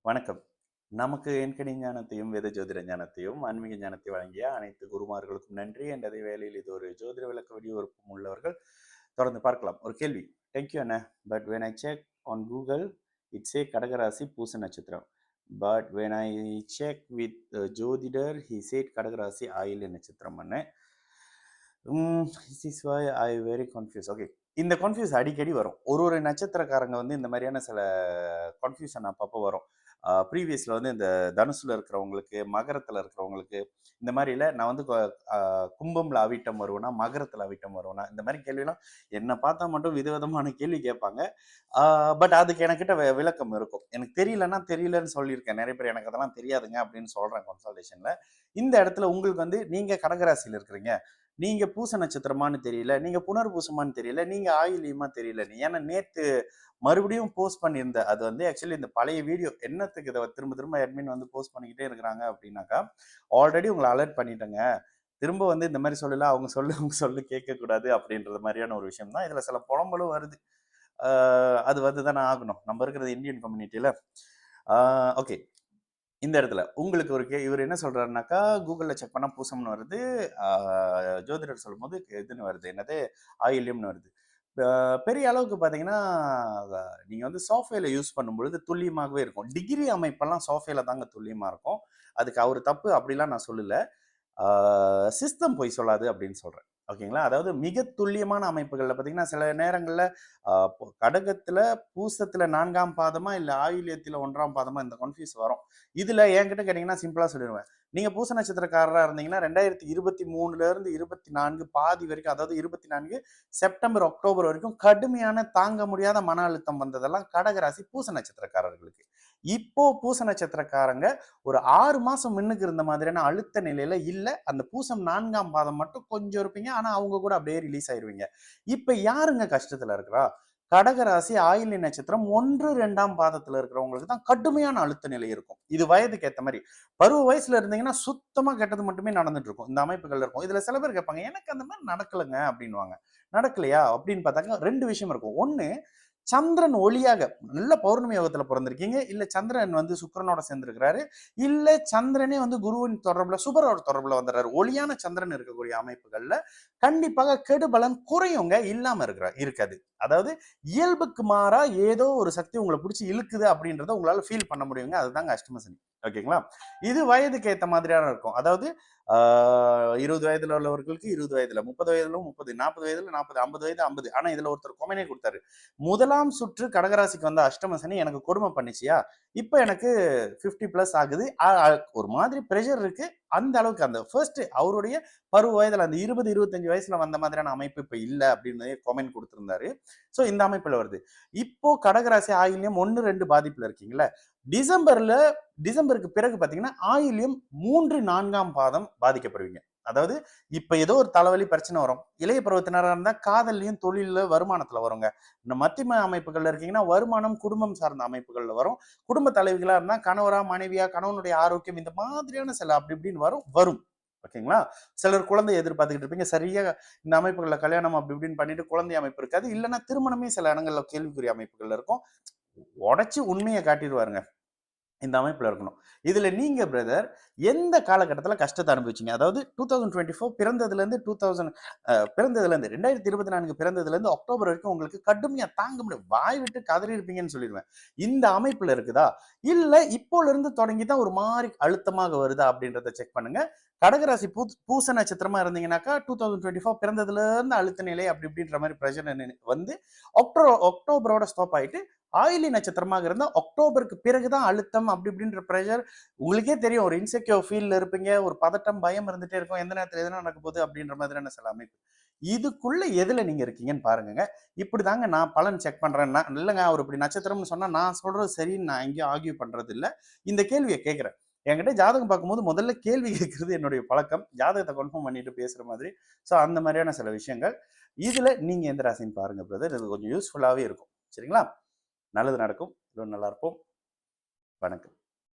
வணக்கம். நமக்கு எண்கணி ஞானத்தையும், வேத ஜோதிட ஞானத்தையும், ஆன்மீக ஞானத்தை வழங்கிய அனைத்து குருமார்களுக்கும் நன்றி. என்ற அதே வேளையில் இது ஒரு ஜோதிட விளக்க வீடியோ விருப்பம் உள்ளவர்கள் தொடர்ந்து பார்க்கலாம். ஒரு கேள்வி. தேங்க் யூ அண்ணா. But when I check on Google, it say கடகராசி பூச நட்சத்திரம். But when I check with ஜோதிடர், ஹி சேட் கடகராசி ஆயில்ய நட்சத்திரம் அண்ணே. This is why I very confuse. Okay. இந்த கன்ஃபியூஸ் அடிக்கடி வரும். ஒரு நட்சத்திரக்காரங்க வந்து இந்த மாதிரியான சில கன்ஃபியூஷன் அப்பப்போ வரும். ப்ரீவியஸில் வந்து இந்த தனுசுல இருக்கிறவங்களுக்கு, மகரத்தில் இருக்கிறவங்களுக்கு, இந்த மாதிரில நான் வந்து கும்பம்ல அவிட்டம் வருவேனா, மகரத்தில் அவிட்டம் வருவேனா, இந்த மாதிரி கேள்விலாம் என்னை பார்த்தா மட்டும் விதவிதமான கேள்வி கேட்பாங்க. பட் அதுக்கு எனக்கிட்ட விளக்கம் இருக்கும். எனக்கு தெரியலன்னா தெரியலன்னு சொல்லியிருக்கேன். நிறைய பேர் எனக்கு அதெல்லாம் தெரியாதுங்க அப்படின்னு சொல்கிறேன் கன்சல்டேஷனில். இந்த இடத்துல உங்களுக்கு வந்து நீங்கள் கடகராசியில் இருக்கிறீங்க, நீங்க பூச நட்சத்திரமானு தெரியல, நீங்க புனர்பூசமானு தெரியல, நீங்க ஆயிலியமா தெரியல. ஏன்னா நேத்து மறுபடியும் போஸ்ட் பண்ணியிருந்த அது வந்து ஆக்சுவலி இந்த பழைய வீடியோ என்னத்துக்கு இதை திரும்ப திரும்ப அட்மின் வந்து போஸ்ட் பண்ணிக்கிட்டே இருக்கிறாங்க அப்படின்னாக்கா, ஆல்ரெடி உங்களை அலர்ட் பண்ணிட்டேங்க. திரும்ப வந்து இந்த மாதிரி சொல்லல, அவங்க சொல்லு கேட்கக்கூடாது அப்படின்றது மாதிரியான ஒரு விஷயம் தான். இதுல சில புலம்பலும் வருது. அது வந்து தானே ஆகணும். நம்ம இருக்கிறது இந்தியன் கம்யூனிட்டியில. ஓகே. இந்த இடத்துல உங்களுக்கு ஒரு இவர் என்ன சொல்றாருனாக்கா, கூகுள்ல செக் பண்ணா பூசம்னு வருது, ஜோதிடர் சொல்லும்போது இதுன்னு வருது, என்னது ஆயில்யம்னு வருது. பெரிய அளவுக்கு பார்த்தீங்கன்னா, நீங்க வந்து சாஃப்ட்வேர்ல யூஸ் பண்ணும்பொழுது துல்லியமாகவே இருக்கும். டிகிரி அமைப்பெல்லாம் சாஃப்ட்வேர்ல தாங்க துல்லியமா இருக்கும். அதுக்கு அவர் தப்பு அப்படிலாம் நான் சொல்லல. சிஸ்டம் பொய் சொல்லாது அப்படின்னு சொல்றேன். ஓகேங்களா? அதாவது மிக துல்லியமான அமைப்புகள்ல பார்த்தீங்கன்னா, சில நேரங்கள்ல கடகத்துல, பூசத்துல 4ஆம் பாதமா, இல்ல ஆயில்யத்துல 1ஆம் பாதமா இந்த கன்ஃப்யூஸ் வரும். இதுல என்கிட்ட கேட்டீங்கன்னா சிம்பிளா சொல்லிடுவேன். நீங்க பூச நட்சத்திரக்காரரா இருந்தீங்கன்னா 2023ல இருந்து 24 பாதி வரைக்கும், அதாவது 24 செப்டம்பர், அக்டோபர் வரைக்கும் கடுமையான தாங்க முடியாத மன அழுத்தம் வந்ததெல்லாம் கடகராசி பூச நட்சத்திரக்காரர்களுக்கு. இப்போ பூச நட்சத்திரக்காரங்க ஒரு 6 மாசம் முன்னுக்கு இருந்த மாதிரியான அழுத்த நிலையில இல்ல. அந்த பூசம் 4ஆம் பாதம் மட்டும் கொஞ்சம் இருப்பீங்க. ஆனா அவங்க கூட அப்படியே ரிலீஸ் ஆயிருவீங்க. இப்ப யாருங்க கஷ்டத்துல இருக்கிறா? கடகராசி ஆயில்ய நட்சத்திரம் 1, 2ஆம் பாதத்துல இருக்கிறவங்களுக்கு தான் கடுமையான அழுத்த நிலை இருக்கும். இது வயதுக்கு ஏத்த மாதிரி. பருவ வயசுல இருந்தீங்கன்னா சுத்தமா கெட்டது மட்டுமே நடந்துட்டு இருக்கும். இந்த அமைப்புகள் இருக்கும். இதுல சில பேர் கேட்பாங்க, எனக்கு அந்த மாதிரி நடக்கலைங்க அப்படின்னுவாங்க. நடக்கலையா அப்படின்னு பார்த்தாக்க 2 விஷயம் இருக்கும். ஒண்ணு, சந்திரன் ஒளியாக நல்ல பௌர்ணமி யோகத்துல பிறந்திருக்கீங்க, இல்ல சந்திரன் வந்து சுக்கிரனோட சேர்ந்திருக்கிறாரு, இல்ல சந்திரனே வந்து குருவின் தொடர்புல சுபரோட தொடர்புல வந்துடுறாரு. ஒளியான சந்திரன் இருக்கக்கூடிய அமைப்புகள்ல கண்டிப்பாக கெடுபலன் குறையுங்க, இல்லாம இருக்காது. அதாவது இயல்புக்கு மாறா ஏதோ ஒரு சக்தி உங்களை பிடிச்சி இழுக்குது அப்படின்றத உங்களால ஃபீல் பண்ண முடியுங்க. அதுதாங்க அஷ்டம சனி. ஓகேங்களா? இது வயதுக்கு ஏத்த மாதிரியான இருக்கும். அதாவது 20 வயதுல உள்ளவர்களுக்கு 20 வயதுல, 30 வயதுல 30, 40 வயதுல 40, 50 வயது 50. ஆனா இதுல ஒருத்தர் கொமனே கொடுத்தாரு. முதலாம் சுற்று கடகராசிக்கு வந்த அஷ்டம சனி எனக்கு கொடுமை பண்ணிச்சியா, இப்ப எனக்கு 50 பிளஸ் ஆகுது. ஒரு மாதிரி பிரஷர் இருக்கு. அந்த அளவுக்கு அந்த ஃபர்ஸ்ட் அவருடைய பருவ வயதுல அந்த 20, 25 வயசுல வந்த மாதிரியான அமைப்பு இப்ப இல்ல அப்படின்னு கொமெண்ட் கொடுத்திருந்தாரு. சோ இந்த அமைப்புல வருது. இப்போ கடகராசி ஆயில்யம் 1, 2 பாதிப்புல இருக்கீங்களா? டிசம்பருக்கு பிறகு பாத்தீங்கன்னா ஆயில்யம் 3, 4ஆம் பாதம் பாதிக்கப்படுவீங்க. அதாவது இப்ப ஏதோ ஒரு தலைவலி பிரச்சனை வரும். இளைய பருவத்தினரா இருந்தா காதல்லையும் தொழில வருமானத்துல வருங்க. இந்த மத்தியம அமைப்புகள்ல இருக்கீங்கன்னா வருமானம் குடும்பம் சார்ந்த அமைப்புகள்ல வரும். குடும்ப தலைவிகளா இருந்தா கணவரா மனைவியா, கணவனுடைய ஆரோக்கியம், இந்த மாதிரியான சில அப்படி இப்படின்னு வரும். ஓகேங்களா? சிலர் குழந்தை எதிர்பார்த்துக்கிட்டு இருப்பீங்க. சரியா இந்த அமைப்புகள்ல கல்யாணம் அப்படி இப்படின்னு பண்ணிட்டு குழந்தை அமைப்பு இருக்காது. இல்லைன்னா திருமணமே சில இடங்கள்ல கேள்விக்குரிய அமைப்புகள்ல இருக்கும். உடைச்சு உண்மையை காட்டிடுவாருங்க. இந்த அமைப்புல இருக்கணும். இதுல நீங்க பிரதர் எந்த காலகட்டத்துல கஷ்டத்தை அனுபவிச்சீங்க? அதாவது 2024 பிறந்ததுலேருந்து 2000 பிறந்ததுலேருந்து 2024 பிறந்ததுலேருந்து அக்டோபர் வரைக்கும் உங்களுக்கு கடுமையா தாங்க முடியாது. வாய் விட்டு கதறி இருப்பீங்கன்னு சொல்லிடுவேன். இந்த அமைப்புல இருக்குதா? இல்ல இப்போல இருந்து தொடங்கி தான் ஒரு மாரி அழுத்தமாக வருதா அப்படின்றத செக் பண்ணுங்க. கடகராசி பூச நட்சத்திரமா இருந்தீங்கன்னாக்கா 2024 பிறந்ததுல இருந்து அழுத்த நிலை அப்படி இப்படின்ற மாதிரி பிரச்சனை வந்து அக்டோபரோட ஸ்டாப் ஆயிட்டு ஆயிலி நட்சத்திரமாக இருந்தா அக்டோபருக்கு பிறகுதான் அழுத்தம் அப்படி இப்படின்ற ப்ரெஷர் உங்களுக்கே தெரியும். ஒரு இன்செக்யூர் ஃபீல்ல இருப்பீங்க, ஒரு பதட்டம் பயம் இருந்துட்டே இருக்கும், எந்த நேரத்துல எதுனா நடக்க போகுது அப்படின்ற மாதிரியான சில அமைப்பு. இதுக்குள்ள எதுல நீங்க இருக்கீங்கன்னு பாருங்க. இப்படிதாங்க நான் பலன் செக் பண்றேன்னா இல்லைங்க அவர் இப்படி நட்சத்திரம்னு சொன்னா நான் சொல்றது சரின்னு நான் எங்கேயும் ஆர்கியூ பண்றது இல்ல. இந்த கேள்வியை கேட்கிறேன். என்கிட்ட ஜாதகம் பார்க்கும்போது முதல்ல கேள்வி கேட்கறது என்னுடைய பழக்கம். ஜாதகத்தை கன்ஃபார்ம் பண்ணிட்டு பேசுற மாதிரி. ஸோ அந்த மாதிரியான சில விஷயங்கள். இதுல நீங்க எந்த ராசின்னு பாருங்க பிரதர். இது கொஞ்சம் யூஸ்ஃபுல்லாவே இருக்கும். சரிங்களா? நல்லது நடக்கும். இன்னும் நல்லா இருப்போம். வணக்கம்.